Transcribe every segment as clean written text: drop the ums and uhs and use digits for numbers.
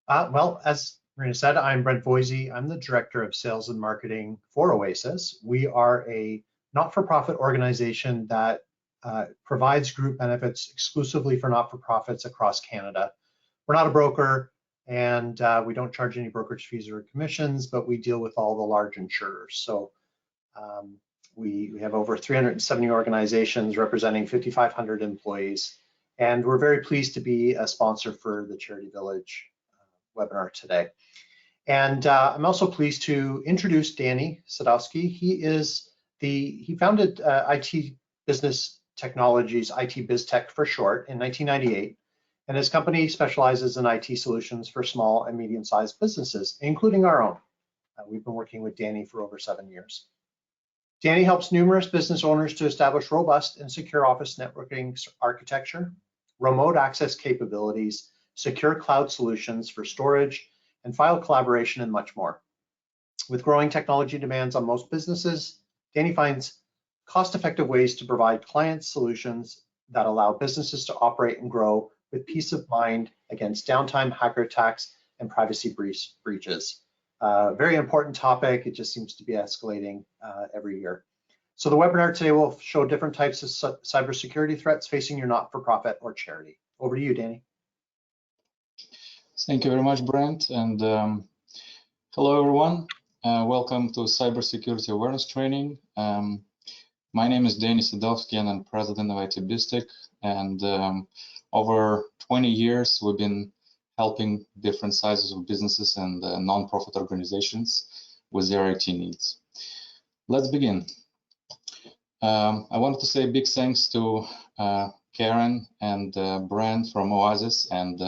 Well, as Marina said, I'm Brent Voisey. I'm the Director of Sales and Marketing for Oasis. We are a not-for-profit organization that provides group benefits exclusively for not-for-profits across Canada. We're not a broker, and we don't charge any brokerage fees or commissions, but we deal with all the large insurers. So we have over 370 organizations representing 5,500 employees, and we're very pleased to be a sponsor for the Charity Village webinar today. And I'm also pleased to introduce Danny Sadowski. He founded IT Business Technologies, IT BizTech for short, in 1998. And his company specializes in IT solutions for small and medium-sized businesses, including our own. We've been working with Danny for over 7 years. Danny helps numerous business owners to establish robust and secure office networking architecture, remote access capabilities, secure cloud solutions for storage and file collaboration, and much more. With growing technology demands on most businesses, Danny finds cost-effective ways to provide client solutions that allow businesses to operate and grow with peace of mind against downtime, hacker attacks, and privacy breaches. Very important topic. It just seems to be escalating every year. So the webinar today will show different types of cybersecurity threats facing your not-for-profit or charity. Over to you, Danny. Thank you very much, Brent, and hello everyone. Welcome to Cybersecurity Awareness Training. My name is Danny Sadowski and I'm president of IT BizTech, and over 20 years we've been helping different sizes of businesses and non-profit organizations with their IT needs. Let's begin. I wanted to say a big thanks to Karen and Brent from Oasis and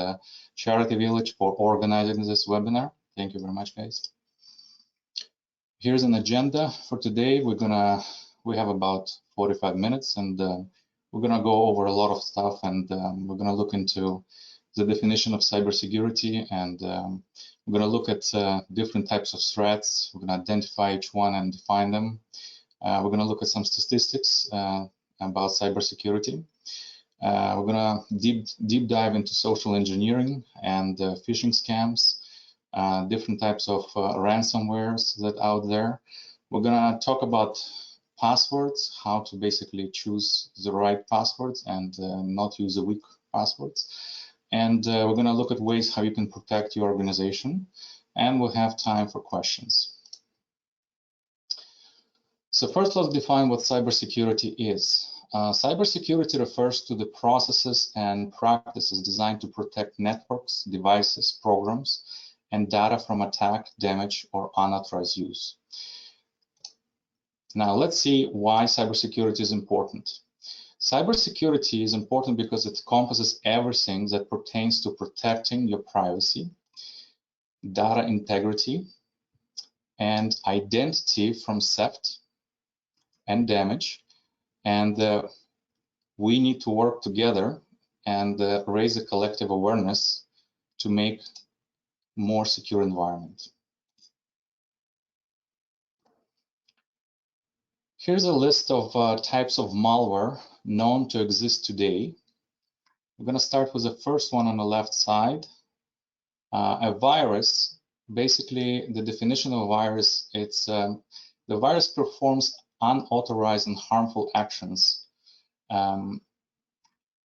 Charity Village for organizing this webinar. Thank you very much, guys. Here's an agenda for today. We have about 45 minutes, and we're gonna go over a lot of stuff, and we're gonna look into the definition of cybersecurity, and we're gonna look at different types of threats. We're gonna identify each one and define them. We're gonna look at some statistics about cybersecurity. We're gonna deep dive into social engineering and phishing scams, different types of ransomwares that are out there. We're gonna talk about passwords, how to basically choose the right passwords and not use the weak passwords. And we're gonna look at ways how you can protect your organization, and we'll have time for questions. So first, let's define what cybersecurity is. Cybersecurity refers to the processes and practices designed to protect networks, devices, programs, and data from attack, damage, or unauthorized use. Now, let's see why cybersecurity is important. Cybersecurity is important because it encompasses everything that pertains to protecting your privacy, data integrity, and identity from theft and damage. And we need to work together and raise a collective awareness to make more secure environment. Here's a list of types of malware known to exist today. We're going to start with the first one on the left side. A virus, basically the definition of a virus, it's the virus performs unauthorized and harmful actions.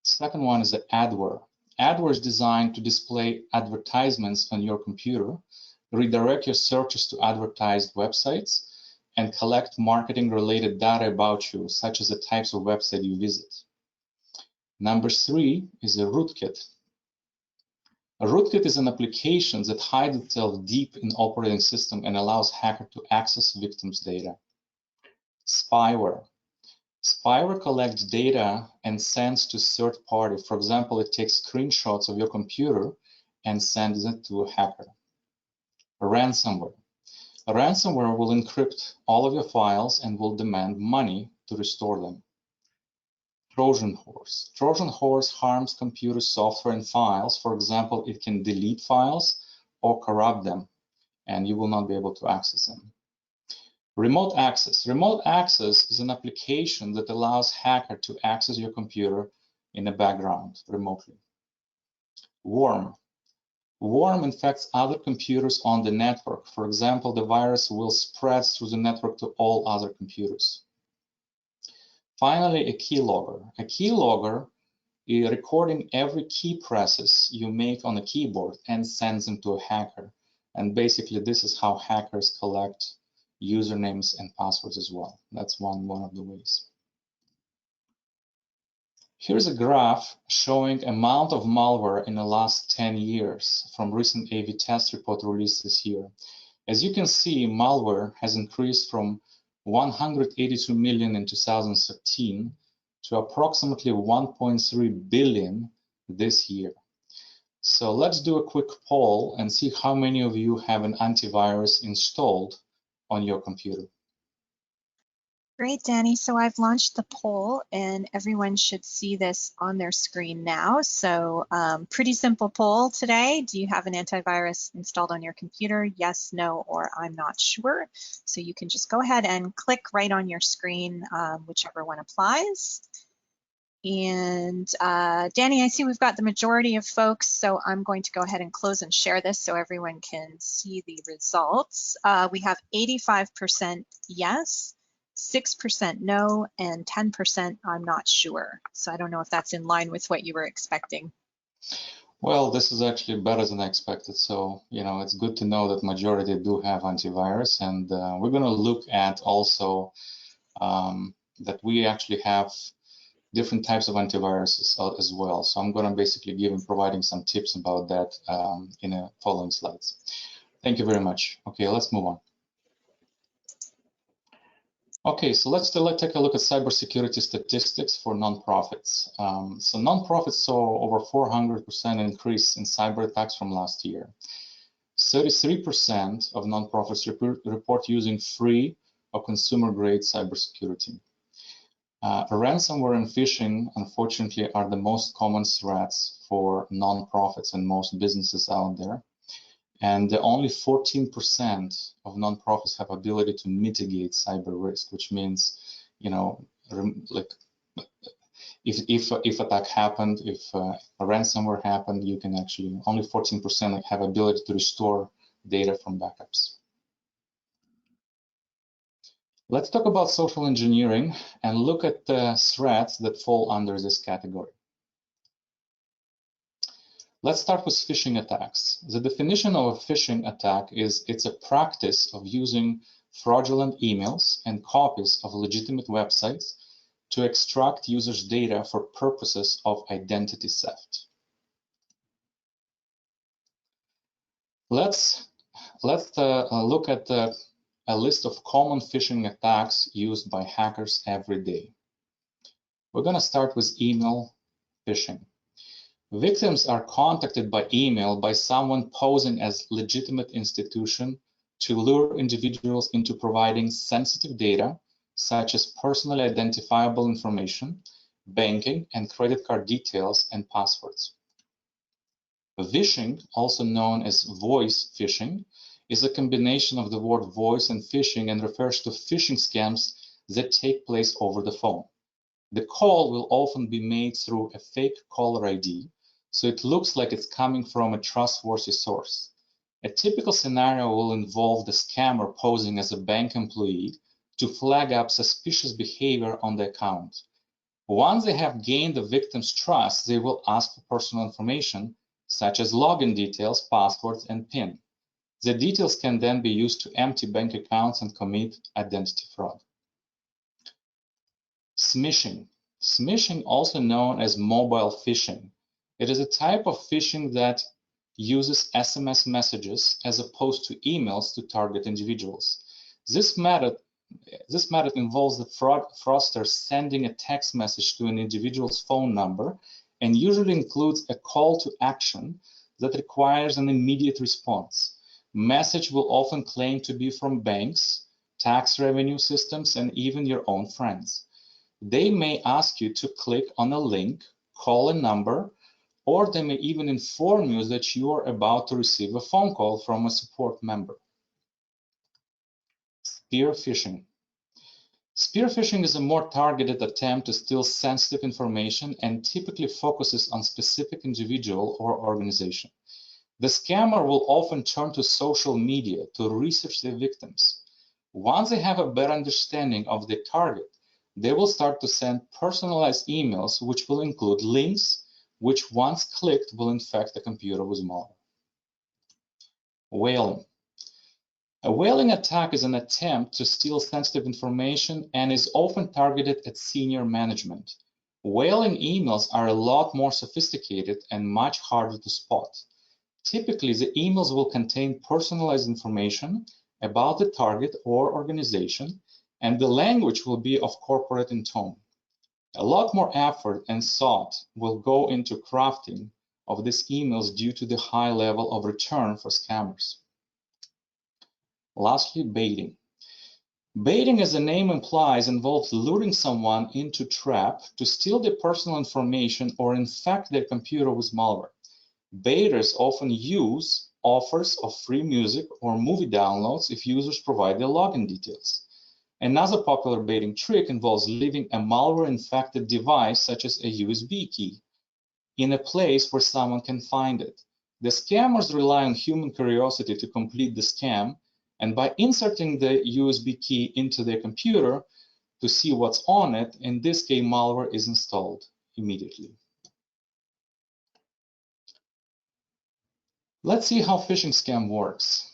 Second one is the adware. Adware is designed to display advertisements on your computer, redirect your searches to advertised websites, and collect marketing-related data about you, such as the types of website you visit. Number 3 is a rootkit. A rootkit is an application that hides itself deep in operating system and allows hackers to access victims' data. Spyware. Spyware collects data and sends to third party. For example, it takes screenshots of your computer and sends it to a hacker. Ransomware. A ransomware will encrypt all of your files and will demand money to restore them. Trojan horse. Trojan horse harms computer software and files. For example, it can delete files or corrupt them, and you will not be able to access them. Remote access. Remote access is an application that allows hacker to access your computer in the background remotely. Worm. worm infects other computers on the network. For example, the virus will spread through the network to all other computers. Finally, a keylogger. A keylogger is recording every key presses you make on a keyboard and sends them to a hacker. And basically, this is how hackers collect usernames and passwords as well. That's one of the ways. Here's a graph showing amount of malware in the last 10 years from recent AV test report released this year. As you can see, malware has increased from 182 million in 2013 to approximately 1.3 billion this year. So let's do a quick poll and see how many of you have an antivirus installed on your computer. Great, Danny. So I've launched the poll and everyone should see this on their screen now. So pretty simple poll today. Do you have an antivirus installed on your computer? Yes, no, or I'm not sure. So you can just go ahead and click right on your screen, whichever one applies. And Danny, I see we've got the majority of folks, so I'm going to go ahead and close and share this so everyone can see the results. We have 85% yes, 6% no, and 10% I'm not sure. So I don't know if that's in line with what you were expecting. Well, this is actually better than I expected. So, it's good to know that majority do have antivirus. And we're going to look at also that we actually have different types of antiviruses as well. So I'm going to basically providing some tips about that in the following slides. Thank you very much. Okay, let's move on. Okay, so let's take a look at cybersecurity statistics for nonprofits. So nonprofits saw over 400% increase in cyber attacks from last year. 33% of nonprofits report using free or consumer-grade cybersecurity. Ransomware and phishing, unfortunately, are the most common threats for nonprofits and most businesses out there. And only 14% of nonprofits have ability to mitigate cyber risk, which means, like if attack happened, if a ransomware happened, you can actually only 14% have ability to restore data from backups. Let's talk about social engineering and look at the threats that fall under this category. Let's start with phishing attacks. The definition of a phishing attack is it's a practice of using fraudulent emails and copies of legitimate websites to extract users' data for purposes of identity theft. Let's look at a list of common phishing attacks used by hackers every day. We're going to start with email phishing. Victims are contacted by email by someone posing as legitimate institution to lure individuals into providing sensitive data, such as personally identifiable information, banking and credit card details, and passwords. Phishing, also known as voice phishing, is a combination of the word voice and phishing and refers to phishing scams that take place over the phone. The call will often be made through a fake caller ID, so it looks like it's coming from a trustworthy source. A typical scenario will involve the scammer posing as a bank employee to flag up suspicious behavior on the account. Once they have gained the victim's trust, they will ask for personal information, such as login details, passwords, and PIN. The details can then be used to empty bank accounts and commit identity fraud. Smishing. Smishing, also known as mobile phishing. It is a type of phishing that uses SMS messages as opposed to emails to target individuals. This method involves the fraudster sending a text message to an individual's phone number and usually includes a call to action that requires an immediate response. Message will often claim to be from banks, tax revenue systems, and even your own friends. They may ask you to click on a link, call a number, or they may even inform you that you are about to receive a phone call from a support member. Spear phishing. Spear phishing is a more targeted attempt to steal sensitive information and typically focuses on specific individual or organization. The scammer will often turn to social media to research their victims. Once they have a better understanding of the target, they will start to send personalized emails which will include links which once clicked will infect the computer with malware. Whaling. A whaling attack is an attempt to steal sensitive information and is often targeted at senior management. Whaling emails are a lot more sophisticated and much harder to spot. Typically, the emails will contain personalized information about the target or organization, and the language will be of corporate in tone. A lot more effort and thought will go into crafting of these emails due to the high level of return for scammers. Lastly, baiting. Baiting, as the name implies, involves luring someone into a trap to steal their personal information or infect their computer with malware. Baiters often use offers of free music or movie downloads if users provide their login details. Another popular baiting trick involves leaving a malware-infected device, such as a USB key, in a place where someone can find it. The scammers rely on human curiosity to complete the scam, and by inserting the USB key into their computer to see what's on it, in this case, malware is installed immediately. Let's see how phishing scam works.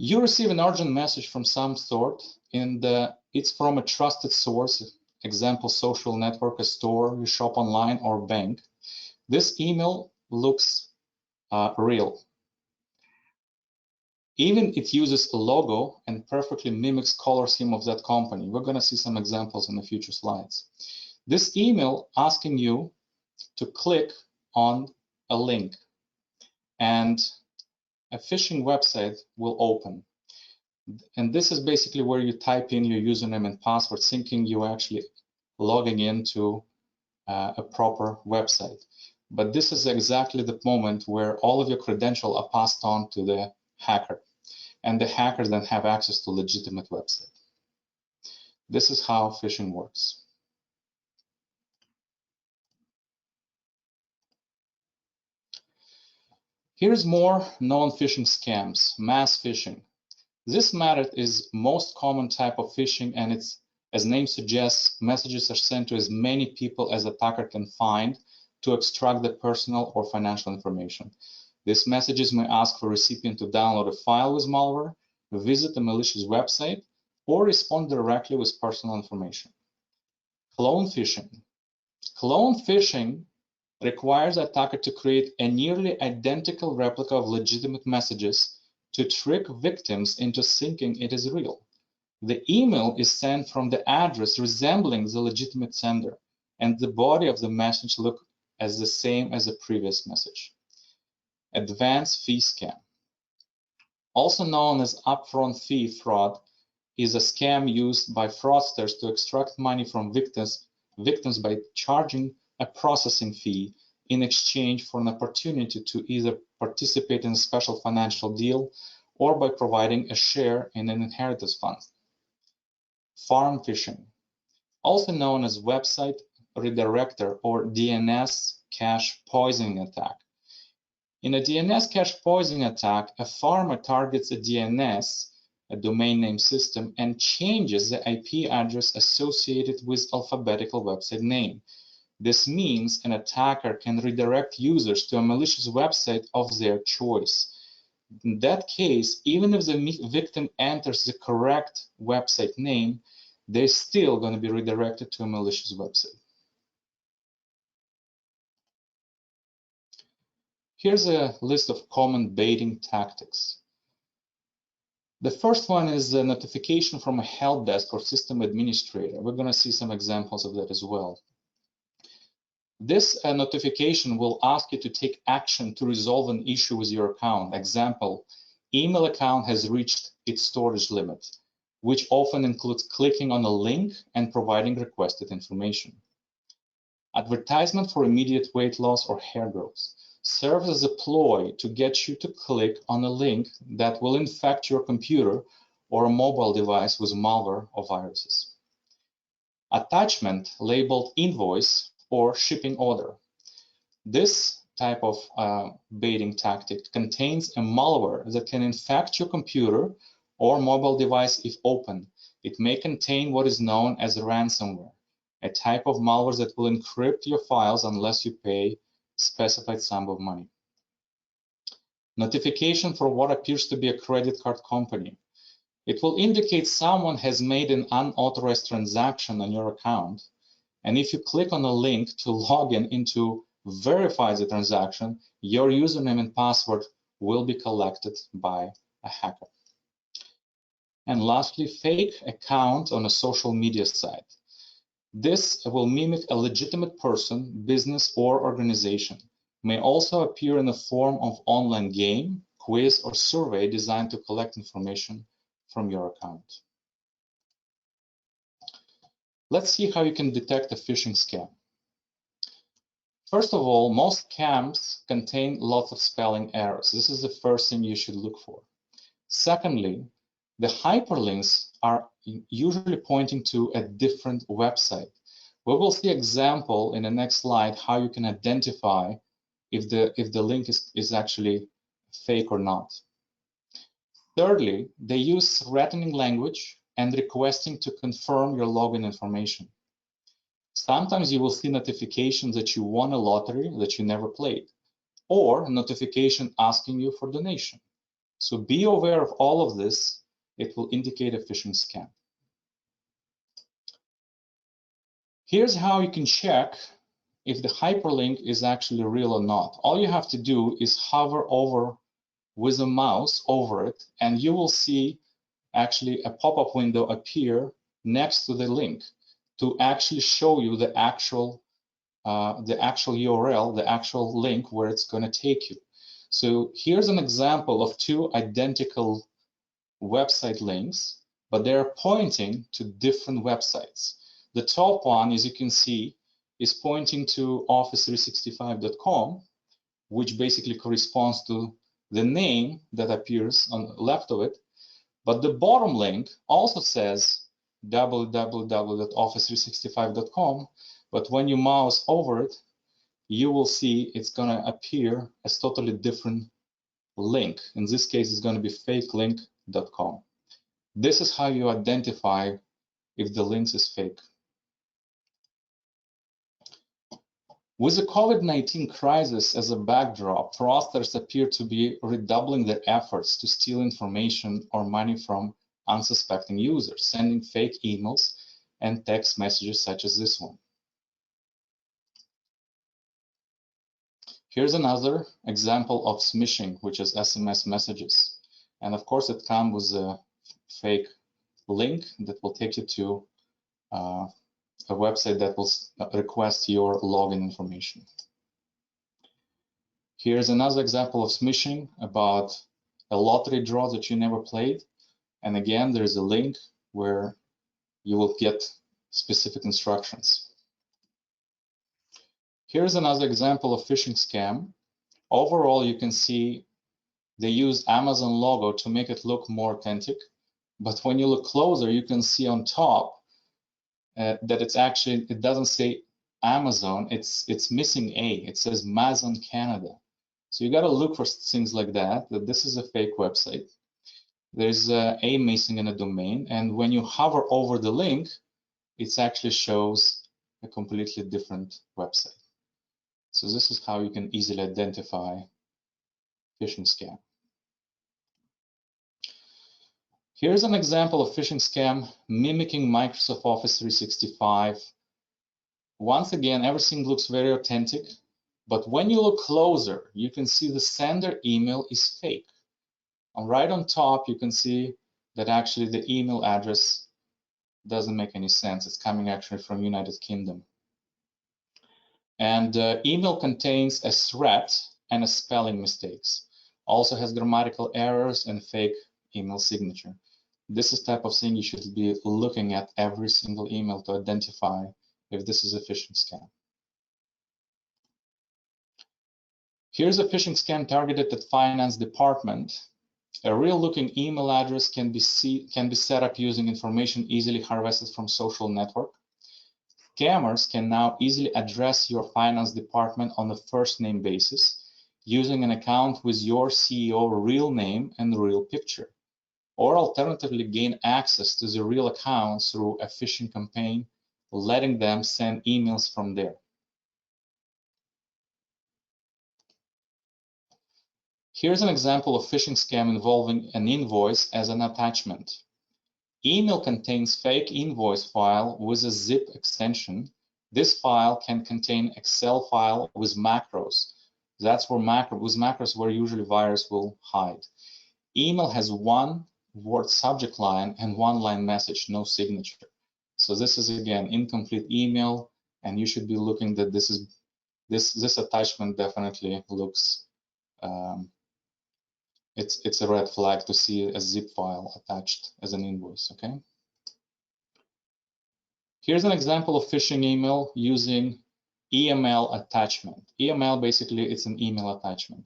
You receive an urgent message from some sort, and it's from a trusted source, example, social network, a store, you shop online, or bank. This email looks real. Even it uses a logo and perfectly mimics color scheme of that company. We're going to see some examples in the future slides. This email asking you to click on a link, and a phishing website will open. And this is basically where you type in your username and password, thinking you're actually logging into a proper website. But this is exactly the moment where all of your credentials are passed on to the hacker, and the hackers then have access to legitimate website. This is how phishing works. Here's more known phishing scams, mass phishing. This method is most common type of phishing, and it's, as name suggests, messages are sent to as many people as the attacker can find to extract their personal or financial information. These messages may ask for recipient to download a file with malware, visit a malicious website, or respond directly with personal information. Clone phishing. Clone phishing requires the attacker to create a nearly identical replica of legitimate messages to trick victims into thinking it is real. The email is sent from the address resembling the legitimate sender, and the body of the message looks as the same as the previous message. Advanced fee scam, also known as upfront fee fraud, is a scam used by fraudsters to extract money from victims by charging a processing fee in exchange for an opportunity to either participate in a special financial deal or by providing a share in an inheritance fund. Farm phishing, also known as website redirector or DNS cache poisoning attack. In a DNS cache poisoning attack, a farmer targets a DNS, a domain name system, and changes the IP address associated with alphabetical website name. This means an attacker can redirect users to a malicious website of their choice. In that case, even if the victim enters the correct website name, they're still going to be redirected to a malicious website. Here's a list of common baiting tactics. The first one is a notification from a help desk or system administrator. We're going to see some examples of that as well. This notification will ask you to take action to resolve an issue with your account. Example, email account has reached its storage limit, which often includes clicking on a link and providing requested information. Advertisement for immediate weight loss or hair growth serves as a ploy to get you to click on a link that will infect your computer or a mobile device with malware or viruses. attachment labeled invoice or shipping order. This type of baiting tactic contains a malware that can infect your computer or mobile device if open. It may contain what is known as ransomware, a type of malware that will encrypt your files unless you pay specified sum of money. Notification for what appears to be a credit card company. It will indicate someone has made an unauthorized transaction on your account. And if you click on a link to log in to verify the transaction, your username and password will be collected by a hacker. And lastly, fake account on a social media site. This will mimic a legitimate person, business, or organization. May also appear in the form of online game, quiz, or survey designed to collect information from your account. Let's see how you can detect a phishing scam. First of all, most scams contain lots of spelling errors. This is the first thing you should look for. Secondly, the hyperlinks are usually pointing to a different website. We will see example in the next slide how you can identify if the link is actually fake or not. Thirdly, they use threatening language and requesting to confirm your login information. Sometimes you will see notifications that you won a lottery that you never played, or a notification asking you for donation. So be aware of all of this. It will indicate a phishing scam. Here's how you can check if the hyperlink is actually real or not. All you have to do is hover over with a mouse over it, and you will see actually a pop-up window appear next to the link to actually show you the actual URL, the actual link where it's going to take you. So here's an example of two identical website links, but they're pointing to different websites. The top one, as you can see, is pointing to office365.com, which basically corresponds to the name that appears on the left of it. But the bottom link also says www.office365.com, but when you mouse over it, you will see it's going to appear as totally different link. In this case, it's going to be fakelink.com. This is how you identify if the link is fake. With the COVID-19 crisis as a backdrop, fraudsters appear to be redoubling their efforts to steal information or money from unsuspecting users, sending fake emails and text messages such as this one. Here's another example of smishing, which is SMS messages. And of course, it comes with a fake link that will take you to a website that will request your login information. Here's another example of smishing about a lottery draw that you never played. And again, there's a link where you will get specific instructions. Here's another example of phishing scam. Overall, you can see they use Amazon logo to make it look more authentic. But when you look closer, you can see on top that it doesn't say Amazon, it's missing A. It says Amazon Canada. So you got to look for things like that this is a fake website. There's A missing in a domain, and when you hover over the link, it actually shows a completely different website. So this is how you can easily identify phishing scam. Here's an example of phishing scam mimicking Microsoft Office 365. Once again, everything looks very authentic, but when you look closer, you can see the sender email is fake. And right on top, you can see that actually the email address doesn't make any sense. It's coming actually from United Kingdom. And email contains a threat and a spelling mistakes. Also has grammatical errors and fake email signature. This is the type of thing you should be looking at every single email to identify if this is a phishing scam. Here's a phishing scam targeted at finance department. A real-looking email address can be set up using information easily harvested from social network. Scammers can now easily address your finance department on a first name basis using an account with your CEO real name and real picture, or alternatively gain access to the real account through a phishing campaign, letting them send emails from there. Here's an example of phishing scam involving an invoice as an attachment. Email contains fake invoice file with a zip extension. This file can contain Excel file with macros. That's where macros where usually virus will hide. Email has one word subject line and one line message, no signature. So this is again incomplete email, and you should be looking that this attachment definitely looks it's a red flag to see a zip file attached as an invoice. Okay. Here's an example of phishing email using EML attachment. EML basically it's an email attachment.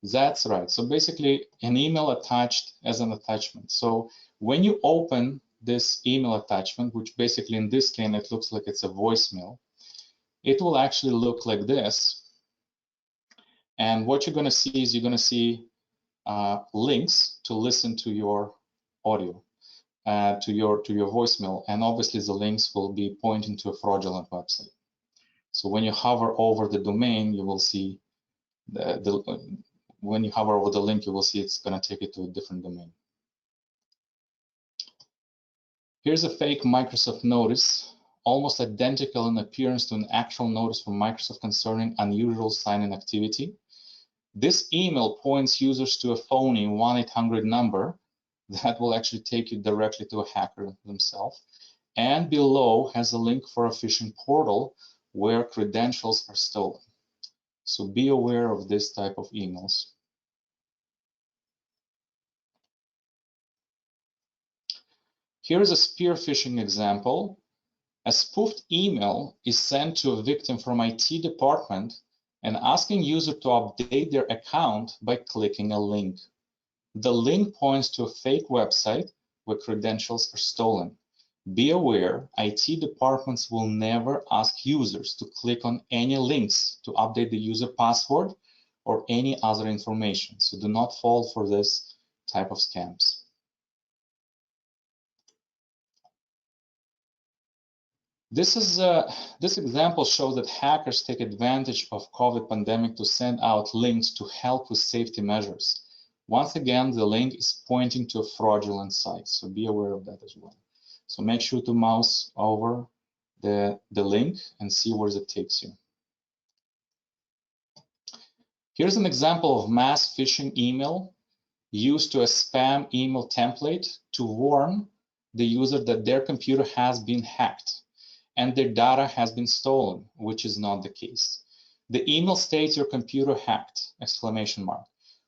That's right. So basically an email attached as an attachment. So when you open this email attachment, which basically in this case it looks like it's a voicemail, it will actually look like this. And what you're going to see is you're going to see links to listen to your audio, to your voicemail, and obviously the links will be pointing to a fraudulent website. So when you hover over the domain, you will see when you hover over the link, you will see it's going to take you to a different domain. Here's a fake Microsoft notice, almost identical in appearance to an actual notice from Microsoft concerning unusual sign-in activity. This email points users to a phony 1-800 number that will actually take you directly to a hacker themselves. And below has a link for a phishing portal where credentials are stolen. So be aware of this type of emails. Here is a spear phishing example. A spoofed email is sent to a victim from IT department and asking user to update their account by clicking a link. The link points to a fake website where credentials are stolen. Be aware, IT departments will never ask users to click on any links to update the user password or any other information. So do not fall for this type of scams. This example shows that hackers take advantage of COVID pandemic to send out links to help with safety measures. Once again, the link is pointing to a fraudulent site, so be aware of that as well. So make sure to mouse over the link and see where it takes you. Here's an example of mass phishing email used to a spam email template to warn the user that their computer has been hacked and their data has been stolen, which is not the case. The email states your computer hacked, exclamation mark.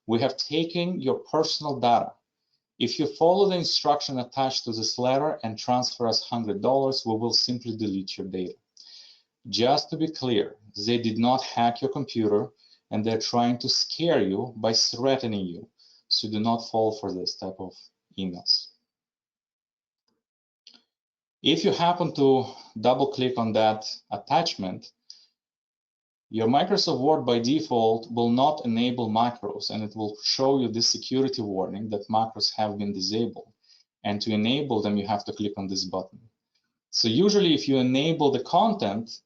We have taken your personal data. If you follow the instruction attached to this letter and transfer us $100, we will simply delete your data. Just to be clear, they did not hack your computer and they're trying to scare you by threatening you. So do not fall for this type of emails. If you happen to double click on that attachment, your Microsoft Word by default will not enable macros, and it will show you this security warning that macros have been disabled. And to enable them, you have to click on this button. So usually if you enable the content,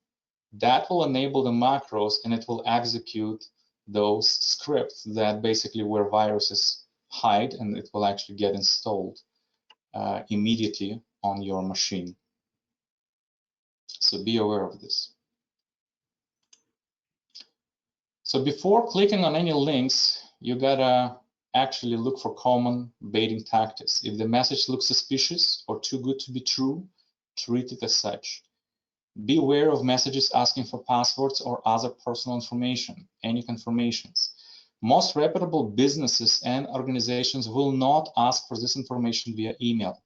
that will enable the macros and it will execute those scripts that basically where viruses hide, and it will actually get installed immediately on your machine. So be aware of this. So before clicking on any links, you gotta actually look for common baiting tactics. If the message looks suspicious or too good to be true, treat it as such. Be aware of messages asking for passwords or other personal information, any confirmations. Most reputable businesses and organizations will not ask for this information via email.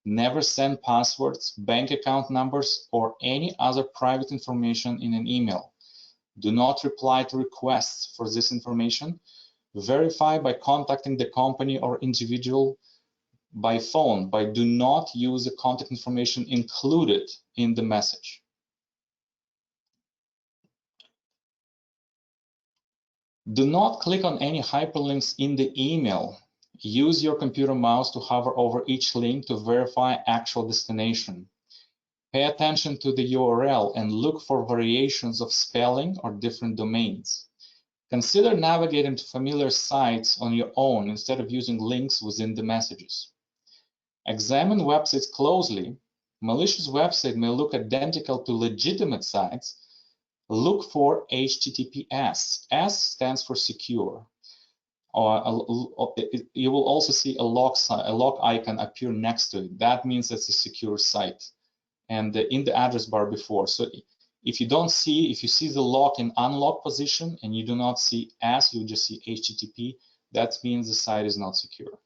Never send passwords, bank account numbers, or any other private information in an email. Do not reply to requests for this information. Verify by contacting the company or individual by phone, but do not use the contact information included in the message. Do not click on any hyperlinks in the email. Use your computer mouse to hover over each link to verify actual destination. Pay attention to the URL and look for variations of spelling or different domains. Consider navigating to familiar sites on your own instead of using links within the messages. Examine websites closely. Malicious websites may look identical to legitimate sites. Look for HTTPS. S stands for secure. You will also see a log icon appear next to it. That means it's a secure site. And in the address bar before. So if you see the lock in unlock position and you do not see S, you just see HTTP, that means the site is not secure.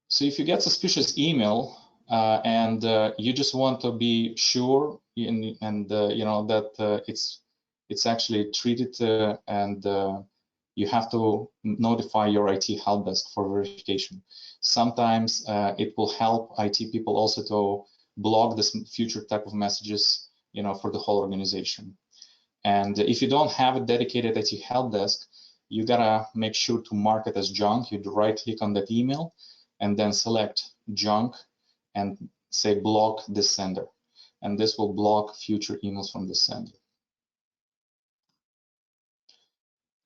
So if you get suspicious email and you just want to be sure you know that it's actually treated and you have to notify your IT help desk for verification. Sometimes it will help IT people also to block this future type of messages, you know, for the whole organization. And if you don't have a dedicated IT help desk, you gotta make sure to mark it as junk. You right-click on that email and then select junk and say block this sender. And this will block future emails from the sender.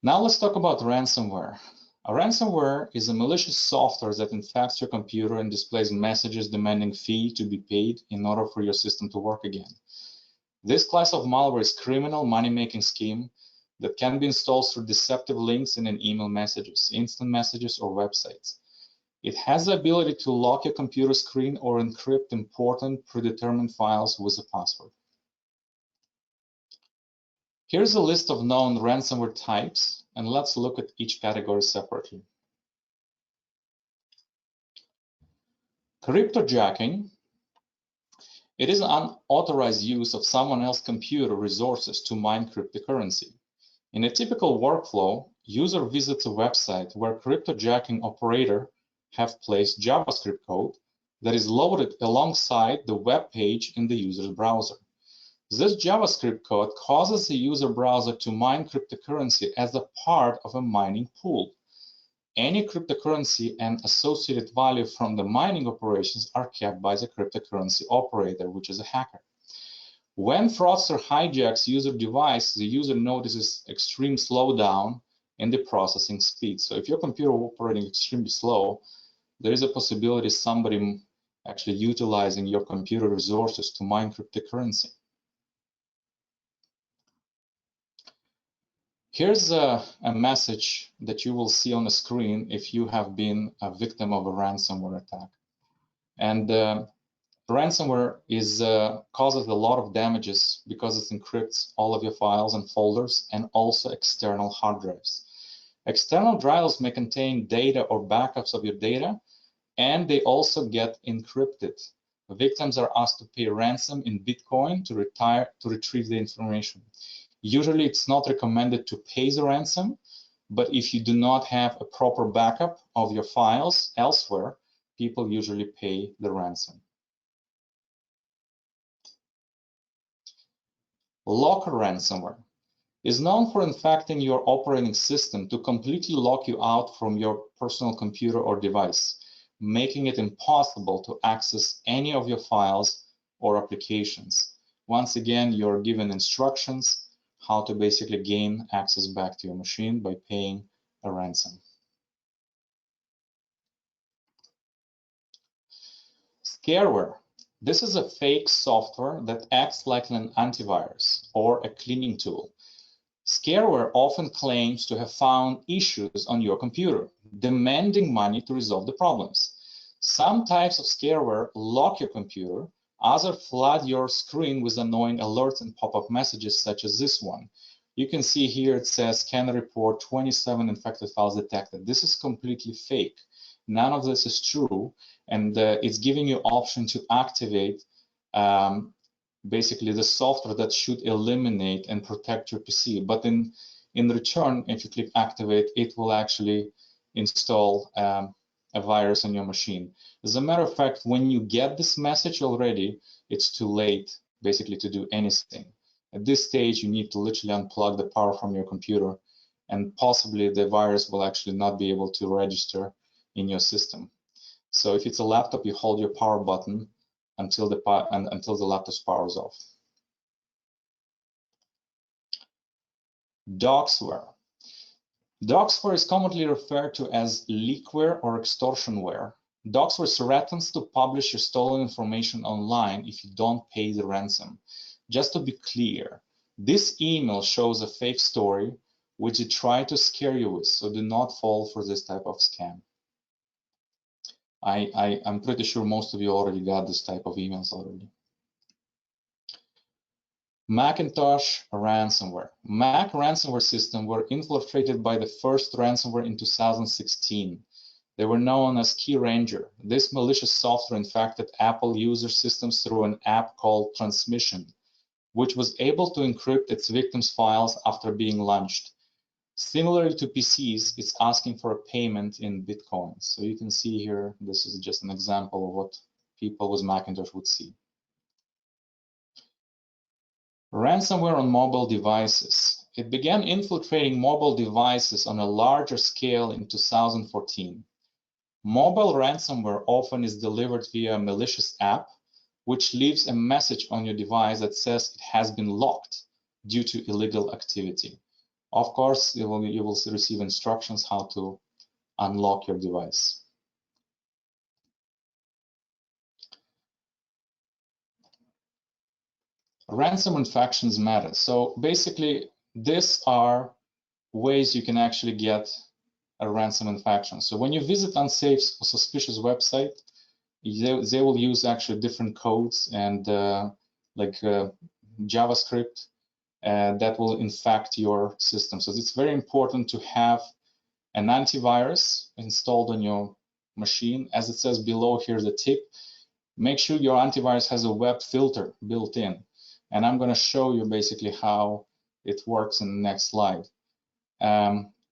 Now let's talk about ransomware. A ransomware is a malicious software that infects your computer and displays messages demanding fee to be paid in order for your system to work again. This class of malware is criminal money-making scheme that can be installed through deceptive links in an email messages, instant messages, or websites. It has the ability to lock your computer screen or encrypt important predetermined files with a password. Here's a list of known ransomware types, and let's look at each category separately. Cryptojacking. It is an unauthorized use of someone else's computer resources to mine cryptocurrency. In a typical workflow, user visits a website where cryptojacking operator have placed JavaScript code that is loaded alongside the web page in the user's browser. This JavaScript code causes the user browser to mine cryptocurrency as a part of a mining pool. Any cryptocurrency and associated value from the mining operations are kept by the cryptocurrency operator, which is a hacker. When fraudster hijacks user device, the user notices extreme slowdown in the processing speed. So if your computer is operating extremely slow, there is a possibility somebody actually utilizing your computer resources to mine cryptocurrency. Here's a message that you will see on the screen if you have been a victim of a ransomware attack. And ransomware causes a lot of damages because it encrypts all of your files and folders and also external hard drives. External drives may contain data or backups of your data, and they also get encrypted. Victims are asked to pay ransom in Bitcoin to retrieve the information. Usually it's not recommended to pay the ransom, but if you do not have a proper backup of your files elsewhere, people usually pay the ransom. Locker ransomware is known for infecting your operating system to completely lock you out from your personal computer or device, making it impossible to access any of your files or applications. Once again, you're given instructions how to basically gain access back to your machine by paying a ransom. Scareware. This is a fake software that acts like an antivirus or a cleaning tool. Scareware often claims to have found issues on your computer, demanding money to resolve the problems. Some types of scareware lock your computer, others flood your screen with annoying alerts and pop-up messages such as this one. You can see here it says scan report 27 infected files detected. This is completely fake. None of this is true, and it's giving you option to activate basically the software that should eliminate and protect your PC. But in return, if you click activate, it will actually install a virus on your machine. As a matter of fact, when you get this message already, it's too late basically to do anything. At this stage, you need to literally unplug the power from your computer, and possibly the virus will actually not be able to register in your system. So if it's a laptop, you hold your power button until the laptop's power is off. Doxware. Doxware is commonly referred to as leakware or extortionware. Doxware threatens to publish your stolen information online if you don't pay the ransom. Just to be clear, this email shows a fake story which they try to scare you with, so do not fall for this type of scam. I'm pretty sure most of you already got this type of emails already. Macintosh ransomware. Mac ransomware systems were infiltrated by the first ransomware in 2016. They were known as Key Ranger. This malicious software infected Apple user systems through an app called Transmission, which was able to encrypt its victims' files after being launched. Similarly to PCs, it's asking for a payment in Bitcoin. So you can see here, this is just an example of what people with Macintosh would see. Ransomware on mobile devices. It began infiltrating mobile devices on a larger scale in 2014. Mobile ransomware often is delivered via a malicious app, which leaves a message on your device that says it has been locked due to illegal activity. Of course, you will receive instructions how to unlock your device. Ransom infections matter. So basically, these are ways you can actually get a ransom infection. So when you visit unsafe or suspicious website, they will use actually different codes and JavaScript that will infect your system. So it's very important to have an antivirus installed on your machine. As it says below here, the tip, make sure your antivirus has a web filter built in. And I'm going to show you basically how it works in the next slide.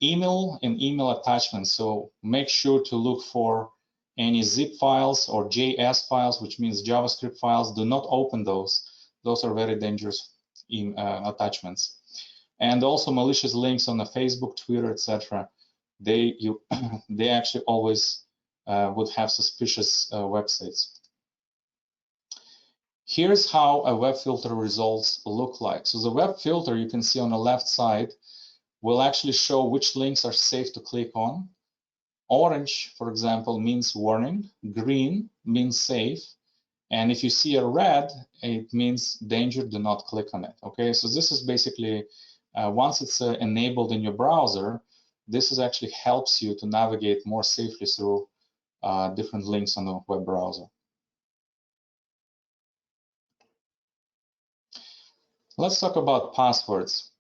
Email and email attachments. So make sure to look for any zip files or JS files, which means JavaScript files. Do not open those. Those are very dangerous attachments. And also malicious links on the Facebook, Twitter, etc. They actually always would have suspicious websites. Here's how a web filter results look like. So the web filter you can see on the left side will actually show which links are safe to click on. Orange, for example, means warning. Green means safe. And if you see a red, it means danger, do not click on it. Okay, so this is basically, once it's enabled in your browser, this actually helps you to navigate more safely through different links on the web browser. Let's talk about passwords.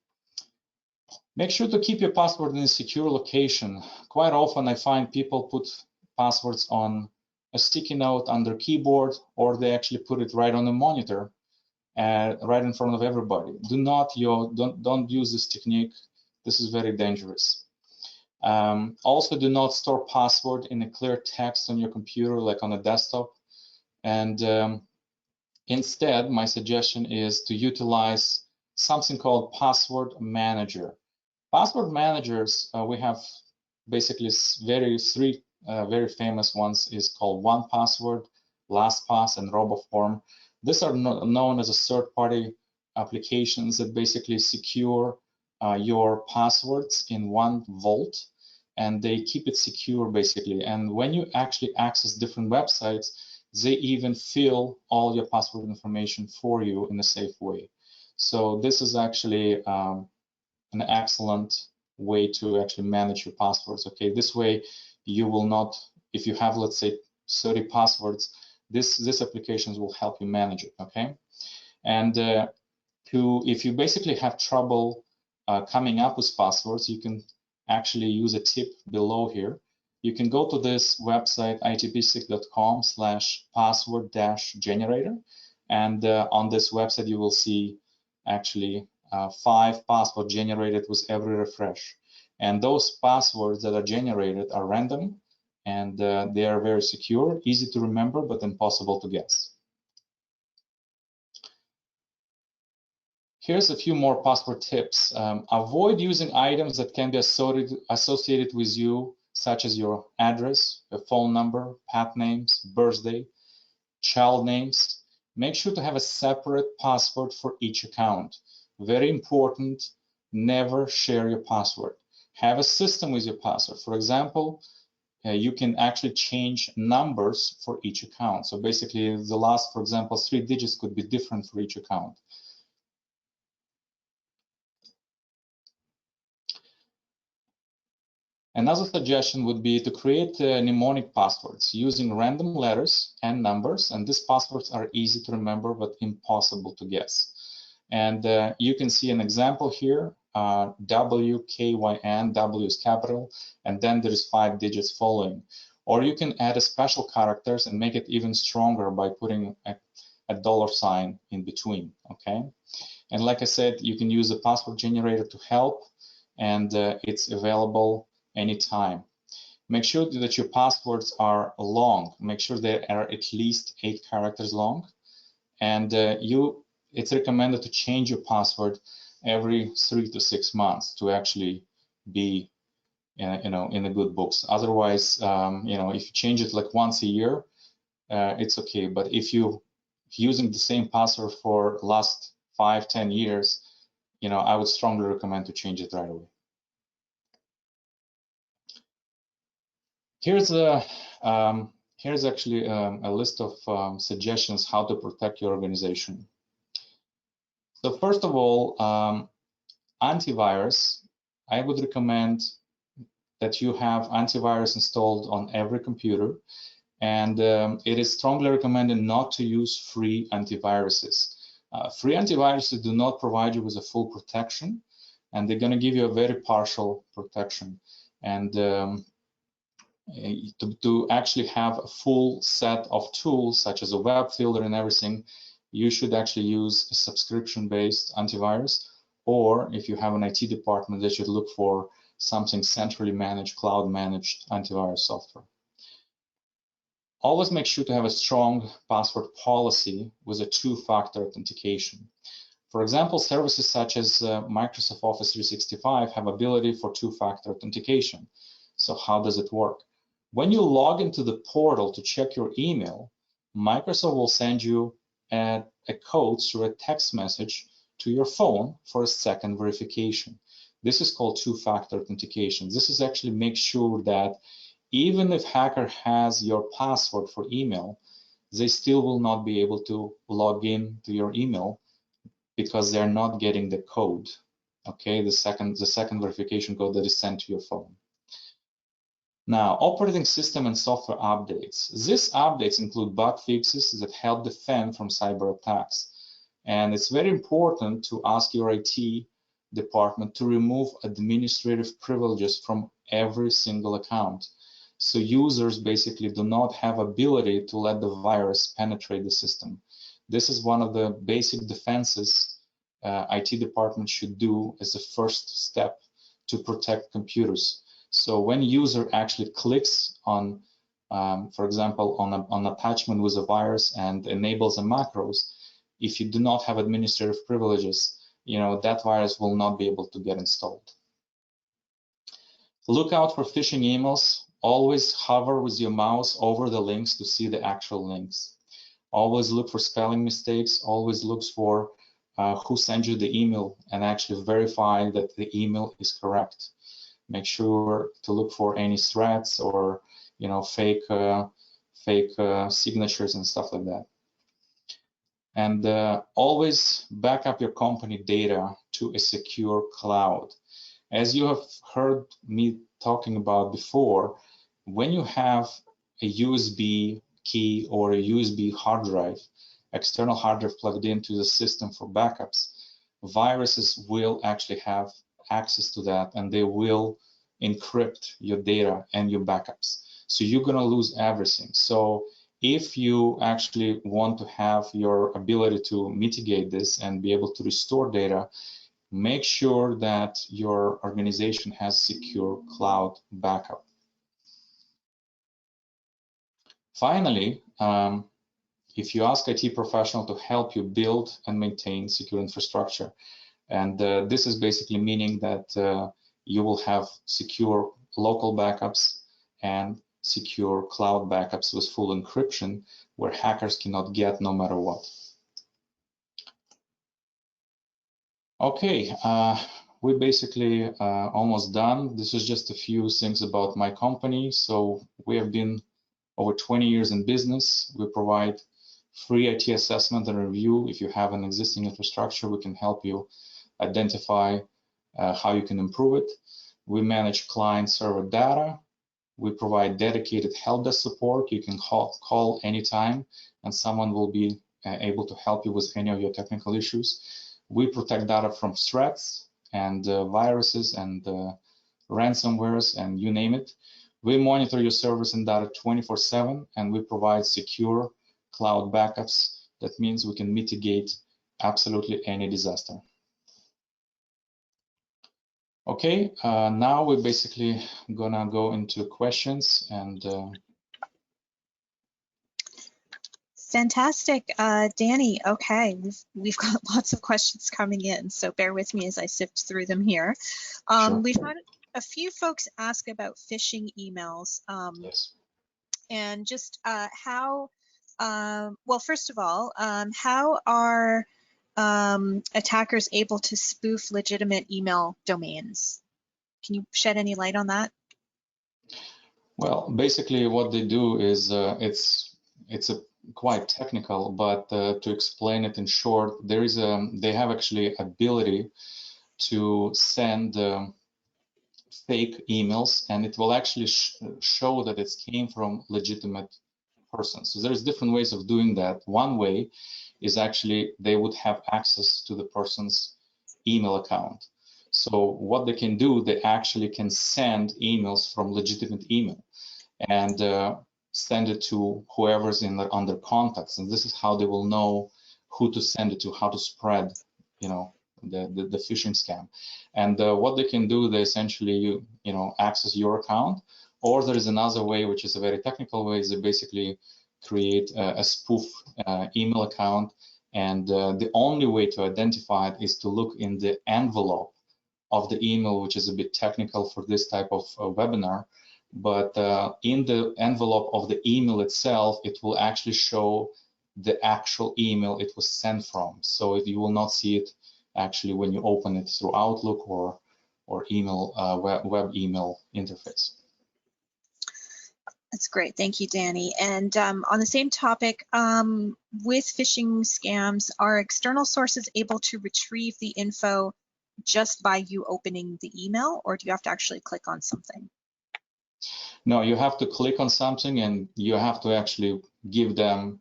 Make sure to keep your password in a secure location. Quite often I find people put passwords on a sticky note on their keyboard, or they actually put it right on the monitor, right in front of everybody. Don't use this technique. This is very dangerous. Also, do not store password in a clear text on your computer, like on a desktop. And instead, my suggestion is to utilize something called Password Manager. Password managers, we have basically three very famous ones is called 1Password, LastPass, and RoboForm. These are known as a third-party applications that basically secure your passwords in one vault, and they keep it secure basically. And when you actually access different websites, they even fill all your password information for you in a safe way. So this is actually an excellent way to actually manage your passwords. Okay, this way you will not, if you have, let's say, 30 passwords, this applications will help you manage it. Okay, and if you basically have trouble coming up with passwords, you can actually use a tip below here. You can go to this website, itpsec.com/password-generator, and on this website you will see actually 5 passwords generated with every refresh. And those passwords that are generated are random, and they are very secure, easy to remember, but impossible to guess. Here's a few more password tips. Avoid using items that can be associated with you, such as your address, your phone number, pet names, birthday, child names. Make sure to have a separate password for each account. Very important, never share your password. Have a system with your password. For example, you can actually change numbers for each account. So basically, the last, for example, 3 digits could be different for each account. Another suggestion would be to create mnemonic passwords using random letters and numbers, and these passwords are easy to remember but impossible to guess. And you can see an example here, WKYN, W is capital, and then there is 5 digits following. Or you can add a special characters and make it even stronger by putting a dollar sign in between, okay? And like I said, you can use a password generator to help, and it's available anytime. Make sure that your passwords are long. Make sure they are at least 8 characters long. And it's recommended to change your password every 3 to 6 months to actually be, in the good books. Otherwise, if you change it like once a year, it's okay. But if you're using the same password for last 5-10 years, I would strongly recommend to change it right away. Here's actually a list of suggestions how to protect your organization. So first of all, antivirus. I would recommend that you have antivirus installed on every computer, and it is strongly recommended not to use free antiviruses. Free antiviruses do not provide you with a full protection, and they're going to give you a very partial protection. And to actually have a full set of tools, such as a web filter and everything, you should actually use a subscription-based antivirus, or if you have an IT department, they should look for something centrally managed, cloud-managed antivirus software. Always make sure to have a strong password policy with a 2-factor authentication. For example, services such as Microsoft Office 365 have ability for 2-factor authentication. So how does it work? When you log into the portal to check your email, Microsoft will send you a code through a text message to your phone for a second verification. This is called 2-factor authentication. This is actually make sure that even if hacker has your password for email, they still will not be able to log in to your email because they're not getting the code, okay, the second verification code that is sent to your phone. Now, operating system and software updates. These updates include bug fixes that help defend from cyber attacks. And it's very important to ask your IT department to remove administrative privileges from every single account. So users basically do not have ability to let the virus penetrate the system. This is one of the basic defenses IT department should do as a first step to protect computers. So when user actually clicks on, for example, on an attachment with a virus and enables the macros, if you do not have administrative privileges, that virus will not be able to get installed. Look out for phishing emails. Always hover with your mouse over the links to see the actual links. Always look for spelling mistakes. Always look for who sent you the email and actually verify that the email is correct. Make sure to look for any threats or fake signatures and stuff like that. And always back up your company data to a secure cloud. As you have heard me talking about before, when you have a USB key or a USB hard drive, external hard drive plugged into the system for backups, viruses will actually have access to that, and they will encrypt your data and your backups. So you're going to lose everything. So if you actually want to have your ability to mitigate this and be able to restore data, make sure that your organization has secure cloud backup. Finally, if you ask IT professional to help you build and maintain secure infrastructure. And this is basically meaning that you will have secure local backups and secure cloud backups with full encryption where hackers cannot get no matter what. Okay, we're basically almost done. This is just a few things about my company. So we have been over 20 years in business. We provide free IT assessment and review. If you have an existing infrastructure, we can help you identify how you can improve it. We manage client server data. We provide dedicated help desk support. You can call anytime and someone will be able to help you with any of your technical issues. We protect data from threats and viruses and ransomwares and you name it. We monitor your servers and data 24/7 and we provide secure cloud backups. That means we can mitigate absolutely any disaster. Okay, now we're basically gonna go into questions and Fantastic, Danny. Okay, we've got lots of questions coming in, so bear with me as I sift through them here. Sure. We've had a few folks ask about phishing emails. Yes. And just how, well, first of all, how are attackers able to spoof legitimate email domains? Can you shed any light on that? Well, basically what they do is it's a quite technical, but to explain it in short, they have actually ability to send fake emails, and it will actually show that it came from legitimate persons. So there's different ways of doing that. One way is actually they would have access to the person's email account. So what they can do, they actually can send emails from legitimate email and send it to whoever's on their contacts, and this is how they will know who to send it to, how to spread, you know, the phishing scam. And what they can do, they essentially access your account, or there is another way, which is a very technical way, is they basically create a spoof email account, and the only way to identify it is to look in the envelope of the email, which is a bit technical for this type of webinar. But in the envelope of the email itself, it will actually show the actual email it was sent from. So you will not see it actually when you open it through Outlook or email web email interface. That's great. Thank you, Danny. And on the same topic, with phishing scams, are external sources able to retrieve the info just by you opening the email, or do you have to actually click on something? No, you have to click on something and you have to actually give them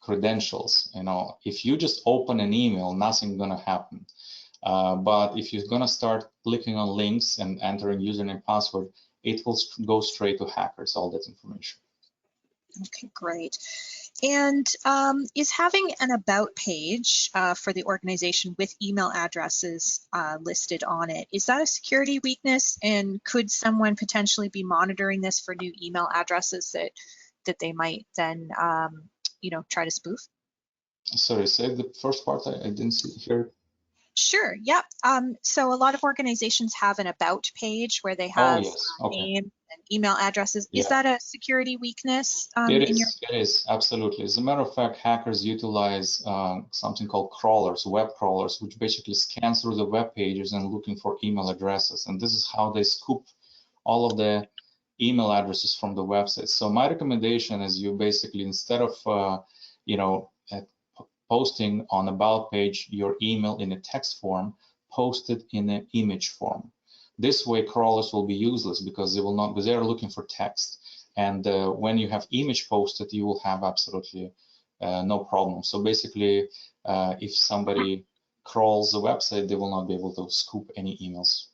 credentials. You know, if you just open an email, nothing's gonna happen. But if you're gonna start clicking on links and entering username and password, it will go straight to hackers, all that information. Okay, great. And is having an about page for the organization with email addresses listed on it, is that a security weakness? And could someone potentially be monitoring this for new email addresses that they might then, try to spoof? Sorry, say the first part. I didn't hear. Sure. Yep. So a lot of organizations have an about page where they have name and email addresses. Yeah. Is that a security weakness? It is, absolutely. As a matter of fact, hackers utilize something called crawlers, web crawlers, which basically scan through the web pages and looking for email addresses. And this is how they scoop all of the email addresses from the website. So my recommendation is you basically, instead of, posting on about page your email in a text form, post it in an image form. This way crawlers will be useless because they will not, because they're looking for text. And when you have image posted, you will have absolutely no problem. So basically, if somebody crawls the website, they will not be able to scoop any emails.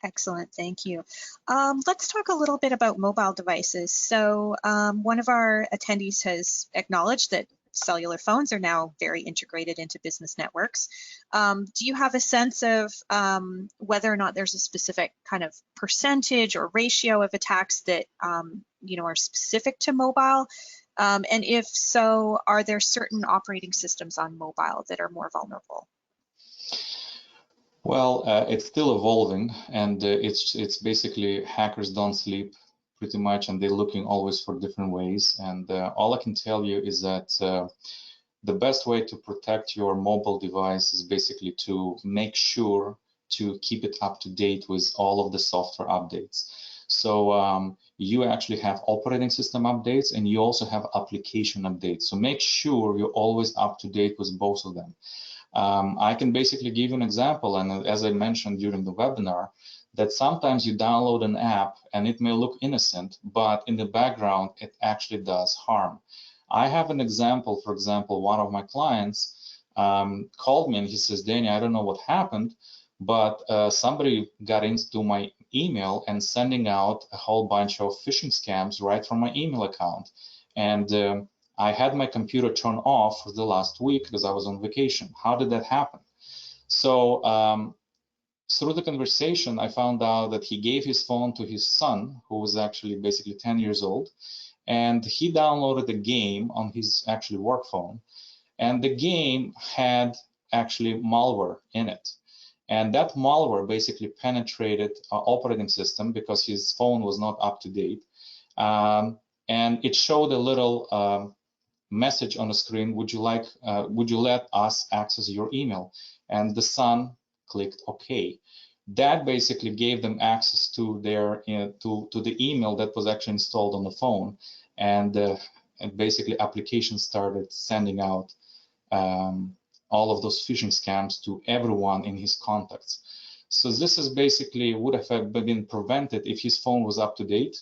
Excellent, thank you. Let's talk a little bit about mobile devices. So one of our attendees has acknowledged that cellular phones are now very integrated into business networks. Do you have a sense of whether or not there's a specific kind of percentage or ratio of attacks that are specific to mobile? And if so, are there certain operating systems on mobile that are more vulnerable? Well, it's still evolving, and it's basically hackers don't sleep pretty much, and they're looking always for different ways. And all I can tell you is that the best way to protect your mobile device is basically to make sure to keep it up to date with all of the software updates. So you actually have operating system updates, and you also have application updates. So make sure you're always up to date with both of them. I can basically give you an example, and as I mentioned during the webinar, that sometimes you download an app and it may look innocent, but in the background, it actually does harm. I have an example. For example, one of my clients called me and he says, Danny, I don't know what happened, but somebody got into my email and sending out a whole bunch of phishing scams right from my email account. And I had my computer turned off for the last week because I was on vacation. How did that happen? So through the conversation, I found out that he gave his phone to his son, who was actually basically 10 years old, and he downloaded a game on his actually work phone, and the game had actually malware in it. And that malware basically penetrated our operating system because his phone was not up to date. And it showed a little message on the screen, would you let us access your email? And the son clicked OK. That basically gave them access to their to the email that was actually installed on the phone, and basically applications started sending out all of those phishing scams to everyone in his contacts. So this is basically would have been prevented if his phone was up to date,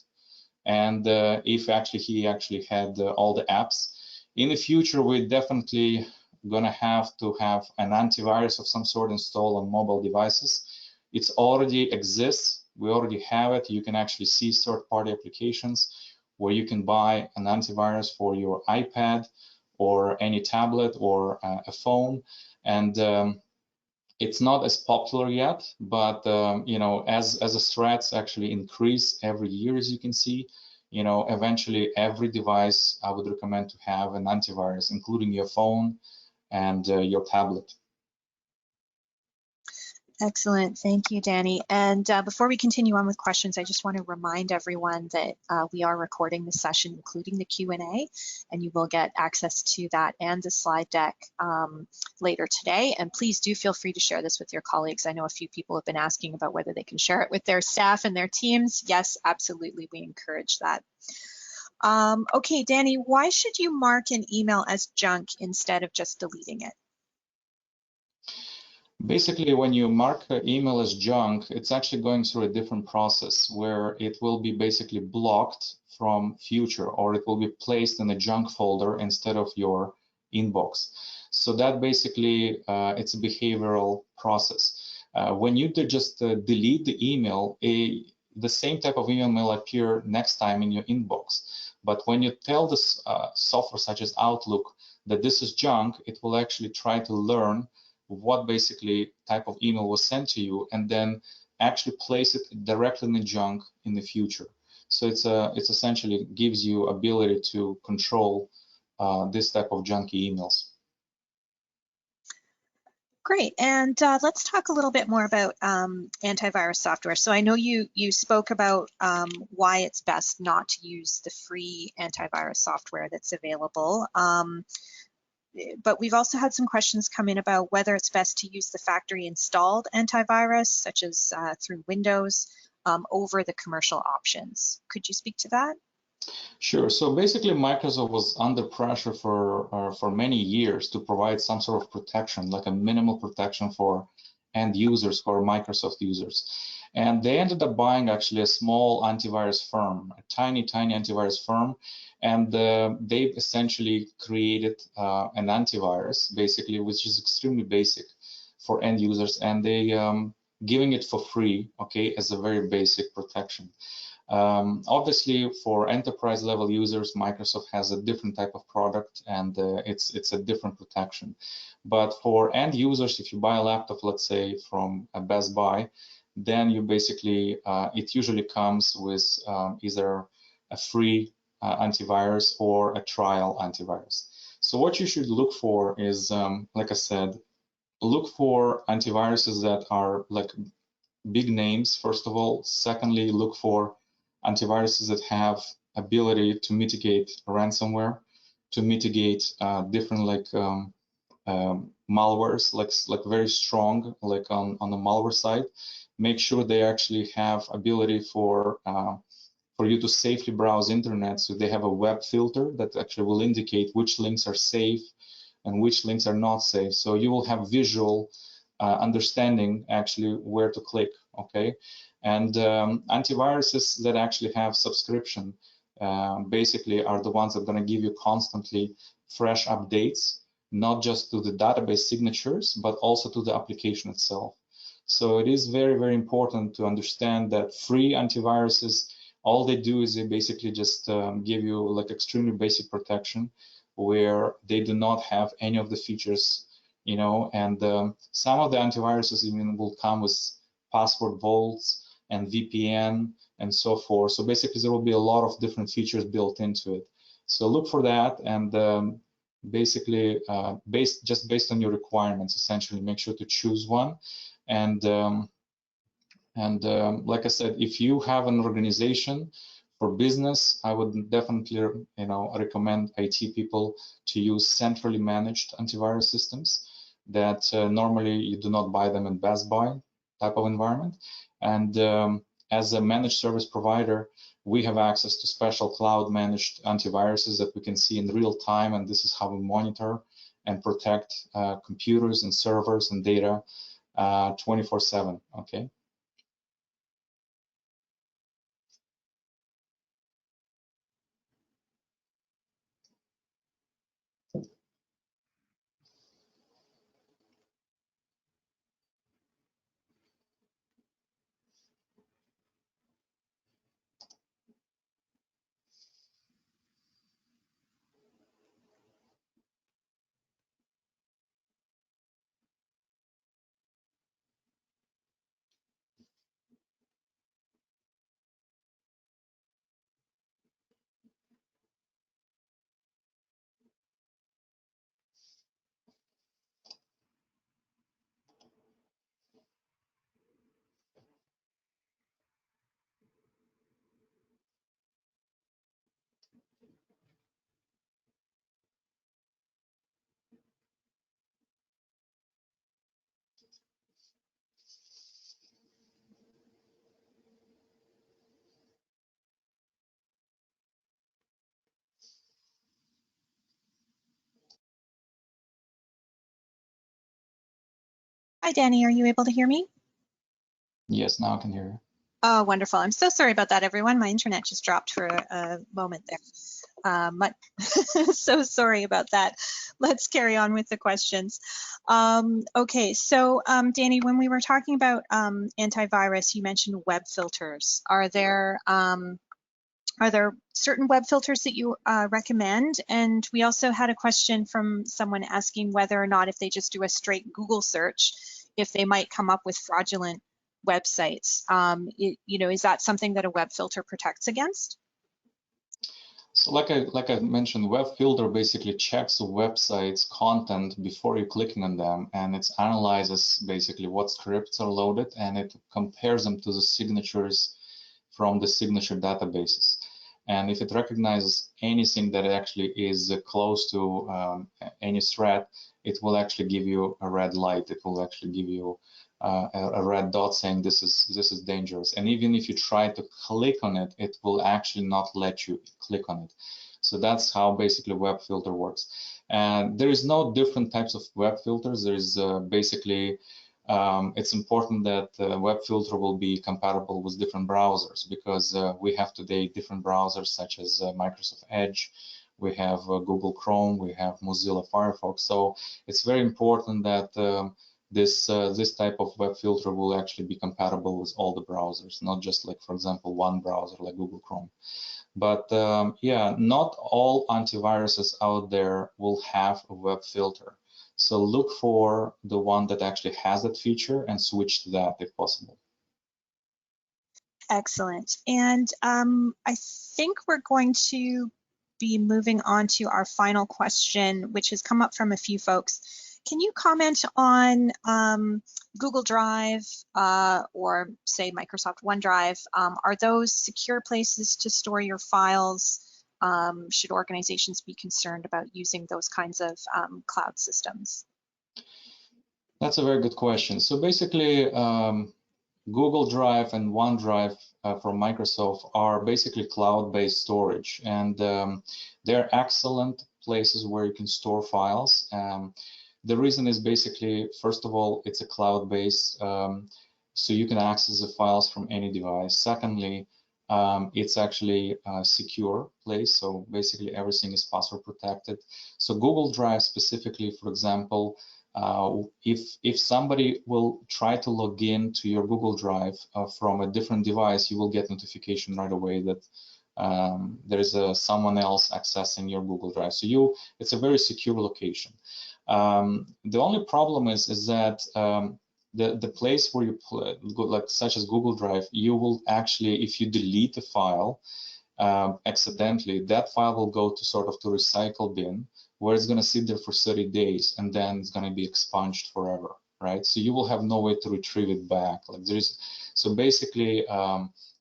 and if he actually had all the apps. In the future, we're definitely gonna have to have an antivirus of some sort installed on mobile devices. It already exists. We already have it. You can actually see third-party applications where you can buy an antivirus for your iPad or any tablet or a phone. And it's not as popular yet, but you know, as the threats actually increase every year, as you can see, you know, eventually every device I would recommend to have an antivirus, including your phone and your tablet. Excellent. Thank you, Danny. And before we continue on with questions, I just want to remind everyone that we are recording the session, including the Q&A, and you will get access to that and the slide deck later today. And please do feel free to share this with your colleagues. I know a few people have been asking about whether they can share it with their staff and their teams. Yes, absolutely. We encourage that. Okay, Danny, why should you mark an email as junk instead of just deleting it? Basically, when you mark an email as junk, it's actually going through a different process where it will be basically blocked from future, or it will be placed in a junk folder instead of your inbox. So that basically, it's a behavioral process. When you just delete the email, the same type of email will appear next time in your inbox. But when you tell this software such as Outlook that this is junk, it will actually try to learn what basically type of email was sent to you, and then actually place it directly in the junk in the future. So it's essentially gives you ability to control this type of junky emails. Great, and let's talk a little bit more about antivirus software. So I know you spoke about why it's best not to use the free antivirus software that's available. But we've also had some questions come in about whether it's best to use the factory installed antivirus, such as through Windows, over the commercial options. Could you speak to that? Sure. So basically, Microsoft was under pressure for many years to provide some sort of protection, like a minimal protection for end users, for Microsoft users. And they ended up buying actually a small antivirus firm, a tiny antivirus firm. And they've essentially created an antivirus, basically, which is extremely basic for end users. And they giving it for free, okay, as a very basic protection. Obviously, for enterprise level users, Microsoft has a different type of product, and it's a different protection. But for end users, if you buy a laptop, let's say from a Best Buy, then you basically, it usually comes with either a free antivirus or a trial antivirus. So what you should look for is, like I said, look for antiviruses that are like big names, first of all. Secondly, look for antiviruses that have ability to mitigate ransomware, to mitigate different like malwares, like very strong, like on the malware side. Make sure they actually have ability for you to safely browse internet. So they have a web filter that actually will indicate which links are safe and which links are not safe. So you will have visual understanding actually where to click, okay? And antiviruses that actually have subscription basically are the ones that are going to give you constantly fresh updates, not just to the database signatures, but also to the application itself. So it is very, very important to understand that free antiviruses, all they do is they basically just give you like extremely basic protection, where they do not have any of the features, you know, and some of the antiviruses even will come with password vaults and VPN and so forth. So basically there will be a lot of different features built into it. So look for that, and basically based on your requirements, essentially make sure to choose one. And like I said, if you have an organization for business, I would definitely, you know, recommend IT people to use centrally managed antivirus systems that normally you do not buy them in Best Buy type of environment. And as a managed service provider, we have access to special cloud managed antiviruses that we can see in real time, and this is how we monitor and protect computers and servers and data 24/7. Okay. Hi, Danny. Are you able to hear me? Yes, now I can hear you. Oh, wonderful. I'm so sorry about that, everyone. My internet just dropped for a moment there. So sorry about that. Let's carry on with the questions. Okay, so Danny, when we were talking about antivirus, you mentioned web filters. Are there certain web filters that you recommend? And we also had a question from someone asking whether or not if they just do a straight Google search, if they might come up with fraudulent websites. You know, is that something that a web filter protects against? So like I mentioned, web filter basically checks the website's content before you're clicking on them, and it analyzes basically what scripts are loaded, and it compares them to the signatures from the signature databases. And if it recognizes anything that actually is close to any threat, it will actually give you a red light. It will actually give you a red dot saying this is dangerous. And even if you try to click on it, it will actually not let you click on it. So that's how basically web filter works. And there is no different types of web filters. There is basically it's important that web filter will be compatible with different browsers, because we have today different browsers such as Microsoft Edge, we have Google Chrome, we have Mozilla Firefox. So it's very important that this type of web filter will actually be compatible with all the browsers, not just like, for example, one browser like Google Chrome. But yeah, not all antiviruses out there will have a web filter. So look for the one that actually has that feature and switch to that if possible. Excellent. And I think we're going to be moving on to our final question, which has come up from a few folks. Can you comment on Google Drive or say Microsoft OneDrive? Are those secure places to store your files? Should organizations be concerned about using those kinds of cloud systems? That's a very good question. So basically, Google Drive and OneDrive from Microsoft are basically cloud-based storage, and they're excellent places where you can store files. The reason is basically, first of all, it's a cloud-based, so you can access the files from any device. Secondly, it's actually a secure place, so basically everything is password protected. So Google Drive specifically, for example, if somebody will try to log in to your Google Drive from a different device, you will get notification right away that there is someone else accessing your Google Drive. So it's a very secure location. The only problem is that the place where you like such as Google Drive, you will actually, if you delete the file accidentally, that file will go to sort of to recycle bin, where it's going to sit there for 30 days and then it's going to be expunged forever, right? So you will have no way to retrieve it back. Like so basically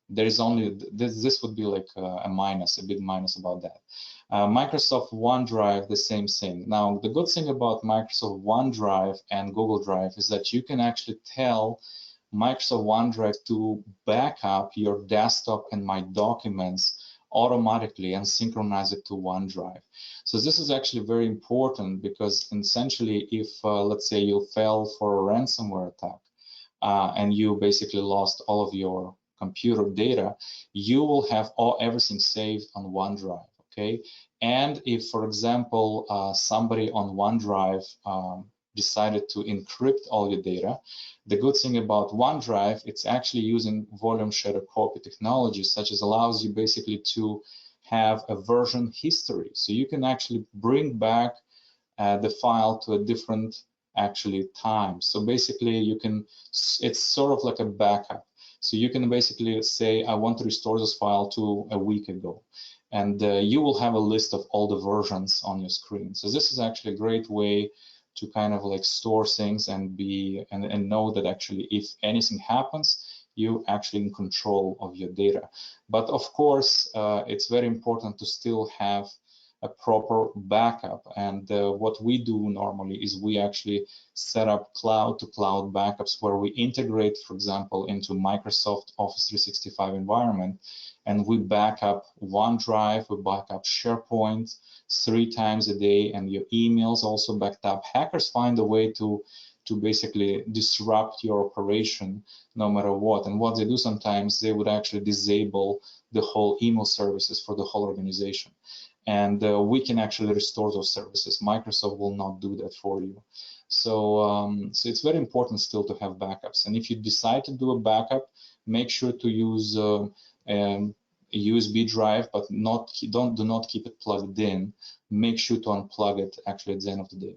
there is only this would be like a big minus about that. Microsoft OneDrive, the same thing. Now, the good thing about Microsoft OneDrive and Google Drive is that you can actually tell Microsoft OneDrive to back up your desktop and My Documents automatically and synchronize it to OneDrive. So this is actually very important because essentially if, let's say you fell for a ransomware attack and you basically lost all of your computer data, you will have everything saved on OneDrive, okay? And if, for example, somebody on OneDrive decided to encrypt all your data, the good thing about OneDrive, it's actually using volume shadow copy technology, such as allows you basically to have a version history. So you can actually bring back the file to a different actually time. So basically you can, it's sort of like a backup. So you can basically say, I want to restore this file to a week ago. And you will have a list of all the versions on your screen. So this is actually a great way to kind of like store things and and know that actually if anything happens, you're actually in control of your data. But of course, it's very important to still have a proper backup. And what we do normally is we actually set up cloud-to-cloud backups where we integrate, for example, into Microsoft Office 365 environment, and we back up OneDrive, we back up SharePoint 3 times a day, and your emails also backed up. Hackers find a way to basically disrupt your operation no matter what. And what they do sometimes, they would actually disable the whole email services for the whole organization. And we can actually restore those services. Microsoft will not do that for you. So, so it's very important still to have backups. And if you decide to do a backup, make sure to use a USB drive, but do not keep it plugged in. Make sure to unplug it actually at the end of the day.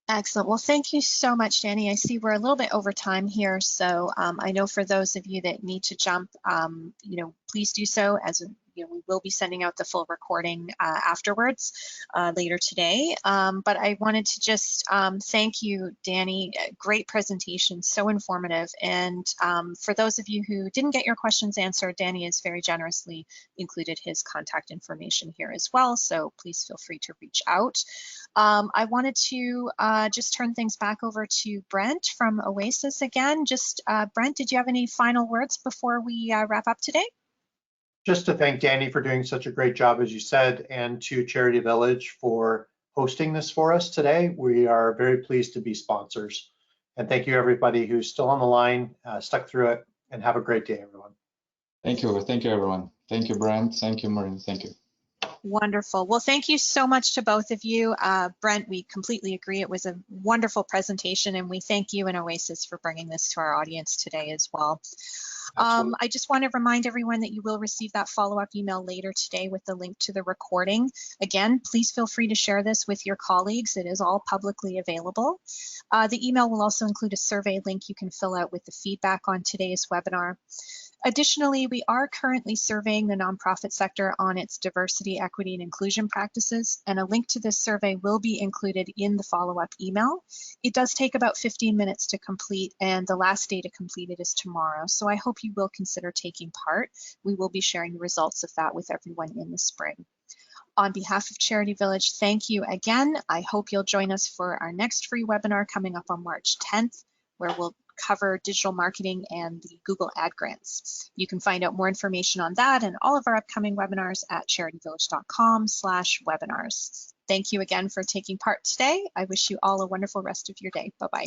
Excellent. Well, thank you so much, Danny. I see we're a little bit over time here, so I know for those of you that need to jump, please do so. As we will be sending out the full recording afterwards later today. But I wanted to just thank you, Danny. Great presentation, so informative. And for those of you who didn't get your questions answered, Danny has very generously included his contact information here as well. So please feel free to reach out. I wanted to just turn things back over to Brent from Oasis again. Just Brent, did you have any final words before we wrap up today? Just to thank Danny for doing such a great job, as you said, and to Charity Village for hosting this for us today. We are very pleased to be sponsors. And thank you, everybody who's still on the line, stuck through it, and have a great day, everyone. Thank you. Thank you, everyone. Thank you, Brent. Thank you, Maureen. Thank you. Wonderful. Well, thank you so much to both of you. Brent, we completely agree. It was a wonderful presentation, and we thank you and Oasis for bringing this to our audience today as well. I just want to remind everyone that you will receive that follow-up email later today with the link to the recording. Again, please feel free to share this with your colleagues. It is all publicly available. The email will also include a survey link you can fill out with the feedback on today's webinar. Additionally, we are currently surveying the nonprofit sector on its diversity, equity, and inclusion practices, and a link to this survey will be included in the follow-up email. It does take about 15 minutes to complete, and the last day to complete it is tomorrow, so I hope you will consider taking part. We will be sharing the results of that with everyone in the spring. On behalf of Charity Village, thank you again. I hope you'll join us for our next free webinar coming up on March 10th, where we'll cover digital marketing and the Google Ad Grants. You can find out more information on that and all of our upcoming webinars at charityvillage.com/webinars. Thank you again for taking part today. I wish you all a wonderful rest of your day. Bye-bye.